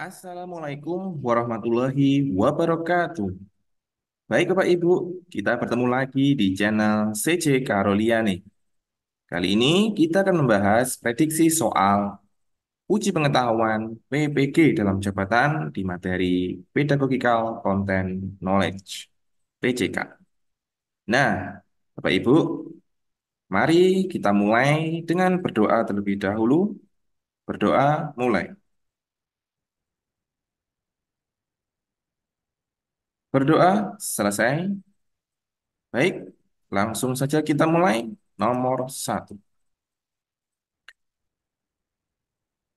Assalamualaikum warahmatullahi wabarakatuh. Baik Bapak Ibu, kita bertemu lagi di channel CJ Karolia nih. Kali ini kita akan membahas prediksi soal uji pengetahuan PPG dalam jabatan di materi Pedagogical Content Knowledge (PCK). Nah, Bapak Ibu, mari kita mulai dengan berdoa terlebih dahulu. Berdoa mulai. Berdoa selesai. Baik, langsung saja kita mulai. Nomor satu.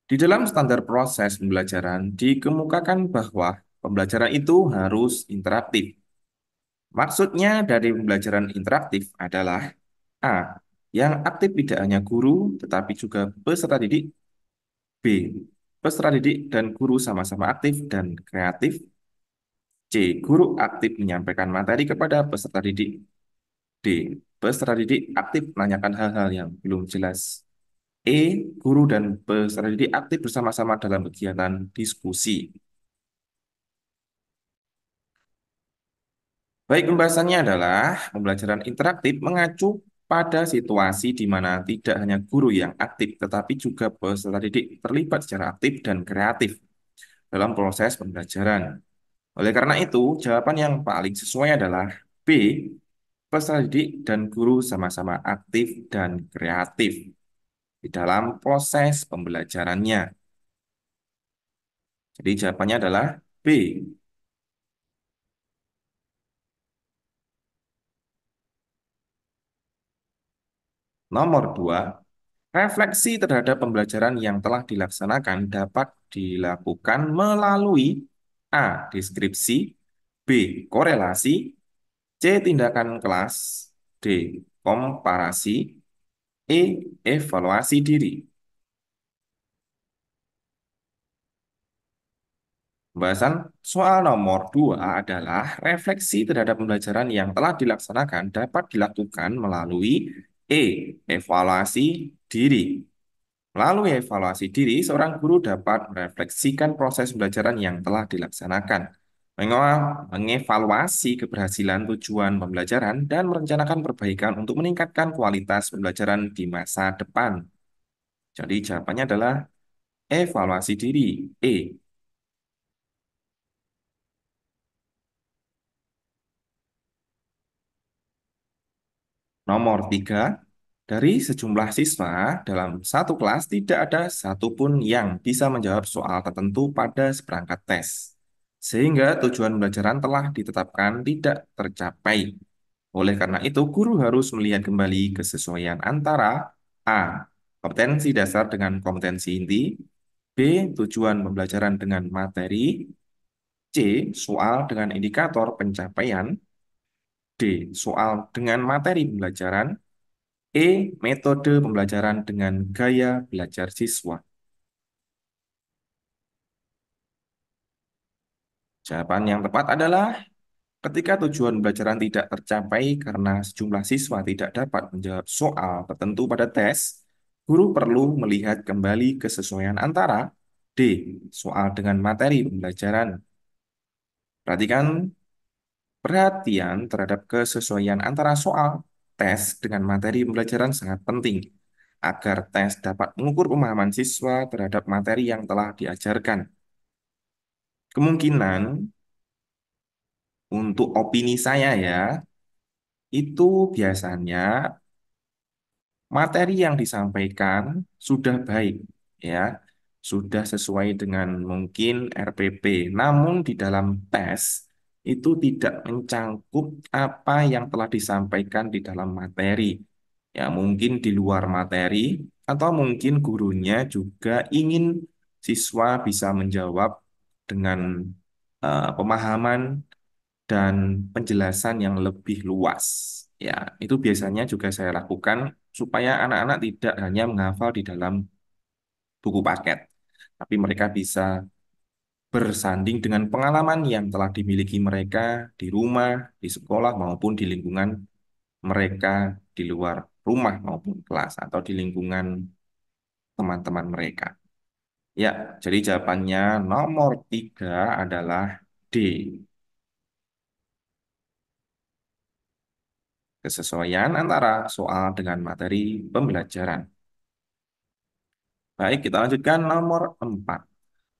Di dalam standar proses pembelajaran dikemukakan bahwa pembelajaran itu harus interaktif. Maksudnya dari pembelajaran interaktif adalah A. Yang aktif tidak hanya guru, tetapi juga peserta didik. B. Peserta didik dan guru sama-sama aktif dan kreatif. C. Guru aktif menyampaikan materi kepada peserta didik. D. Peserta didik aktif menanyakan hal-hal yang belum jelas. E. Guru dan peserta didik aktif bersama-sama dalam kegiatan diskusi. Baik, pembahasannya adalah pembelajaran interaktif mengacu pada situasi di mana tidak hanya guru yang aktif, tetapi juga peserta didik terlibat secara aktif dan kreatif dalam proses pembelajaran. Oleh karena itu, jawaban yang paling sesuai adalah B. Peserta didik dan guru sama-sama aktif dan kreatif di dalam proses pembelajarannya. Jadi jawabannya adalah B. Nomor 2, refleksi terhadap pembelajaran yang telah dilaksanakan dapat dilakukan melalui A. Deskripsi, B. Korelasi, C. Tindakan kelas, D. Komparasi, E. Evaluasi diri. Pembahasan soal nomor 2 adalah refleksi terhadap pembelajaran yang telah dilaksanakan dapat dilakukan melalui E. Evaluasi diri. Melalui evaluasi diri, seorang guru dapat merefleksikan proses pembelajaran yang telah dilaksanakan, mengevaluasi keberhasilan tujuan pembelajaran, dan merencanakan perbaikan untuk meningkatkan kualitas pembelajaran di masa depan. Jadi jawabannya adalah evaluasi diri, E. Nomor 3, dari sejumlah siswa dalam satu kelas tidak ada satupun yang bisa menjawab soal tertentu pada seperangkat tes. Sehingga tujuan pembelajaran telah ditetapkan tidak tercapai. Oleh karena itu, guru harus melihat kembali kesesuaian antara A. Kompetensi dasar dengan kompetensi inti, B. Tujuan pembelajaran dengan materi, C. Soal dengan indikator pencapaian, D. Soal dengan materi pembelajaran, E. Metode pembelajaran dengan gaya belajar siswa. Jawaban yang tepat adalah ketika tujuan pembelajaran tidak tercapai karena sejumlah siswa tidak dapat menjawab soal tertentu pada tes, guru perlu melihat kembali kesesuaian antara D. Soal dengan materi pembelajaran. Perhatikan perhatian terhadap kesesuaian antara soal tes dengan materi pembelajaran sangat penting agar tes dapat mengukur pemahaman siswa terhadap materi yang telah diajarkan. Kemungkinan untuk opini saya ya, itu biasanya materi yang disampaikan sudah baik, ya, sudah sesuai dengan mungkin RPP. Namun di dalam tes itu tidak mencangkup apa yang telah disampaikan di dalam materi. Ya, mungkin di luar materi, atau mungkin gurunya juga ingin siswa bisa menjawab dengan pemahaman dan penjelasan yang lebih luas. Ya, itu biasanya juga saya lakukan supaya anak-anak tidak hanya menghafal di dalam buku paket, tapi mereka bisa bersanding dengan pengalaman yang telah dimiliki mereka di rumah, di sekolah, maupun di lingkungan mereka di luar rumah maupun kelas atau di lingkungan teman-teman mereka. Ya, jadi jawabannya nomor 3 adalah D. Kesesuaian antara soal dengan materi pembelajaran. Baik, kita lanjutkan nomor 4.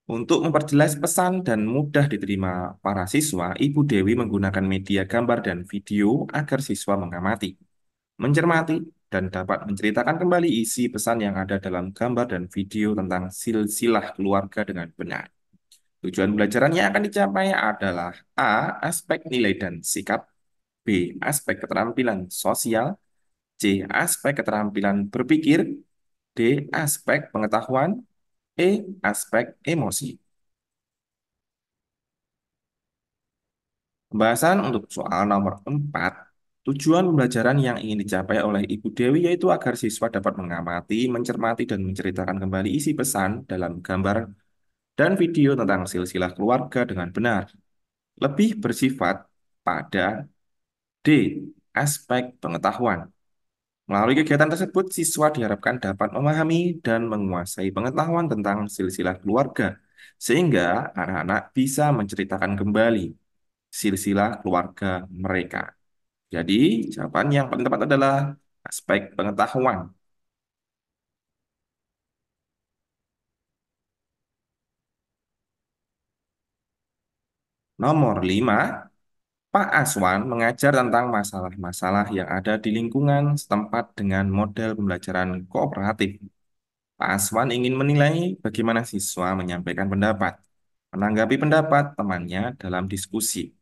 Untuk memperjelas pesan dan mudah diterima para siswa, Ibu Dewi menggunakan media gambar dan video agar siswa mengamati, mencermati, dan dapat menceritakan kembali isi pesan yang ada dalam gambar dan video tentang silsilah keluarga dengan benar. Tujuan belajaran yang akan dicapai adalah A. Aspek nilai dan sikap, B. Aspek keterampilan sosial, C. Aspek keterampilan berpikir, D. Aspek pengetahuan, E. Aspek emosi. Pembahasan untuk soal nomor 4, tujuan pembelajaran yang ingin dicapai oleh Ibu Dewi yaitu agar siswa dapat mengamati, mencermati, dan menceritakan kembali isi pesan dalam gambar dan video tentang silsilah keluarga dengan benar. Lebih bersifat pada D. Aspek pengetahuan. Melalui kegiatan tersebut, siswa diharapkan dapat memahami dan menguasai pengetahuan tentang silsilah keluarga, sehingga anak-anak bisa menceritakan kembali silsilah keluarga mereka. Jadi, jawaban yang paling tepat adalah aspek pengetahuan. Nomor 5, Pak Aswan mengajar tentang masalah-masalah yang ada di lingkungan setempat dengan model pembelajaran kooperatif. Pak Aswan ingin menilai bagaimana siswa menyampaikan pendapat, menanggapi pendapat temannya dalam diskusi.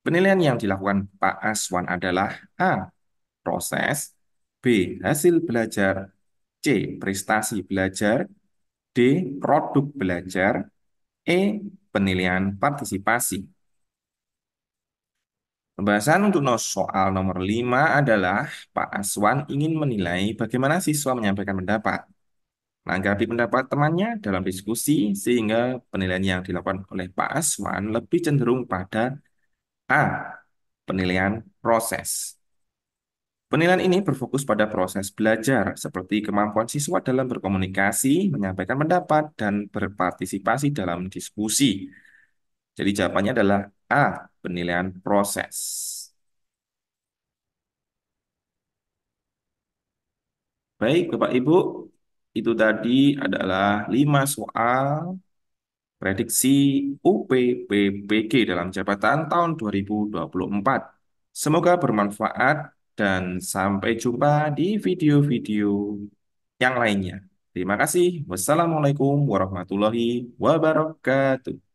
Penilaian yang dilakukan Pak Aswan adalah A. Proses, B. Hasil belajar, C. Prestasi belajar, D. Produk belajar, E. Penilaian partisipasi. Pembahasan untuk soal nomor 5 adalah Pak Aswan ingin menilai bagaimana siswa menyampaikan pendapat, menanggapi pendapat temannya dalam diskusi, sehingga penilaian yang dilakukan oleh Pak Aswan lebih cenderung pada A. Penilaian proses. Penilaian ini berfokus pada proses belajar, seperti kemampuan siswa dalam berkomunikasi, menyampaikan pendapat, dan berpartisipasi dalam diskusi. Jadi jawabannya adalah A. Penilaian proses. Baik, Bapak Ibu, itu tadi adalah 5 soal prediksi UPPBG dalam jabatan tahun 2024. Semoga bermanfaat dan sampai jumpa di video-video yang lainnya. Terima kasih. Wassalamualaikum warahmatullahi wabarakatuh.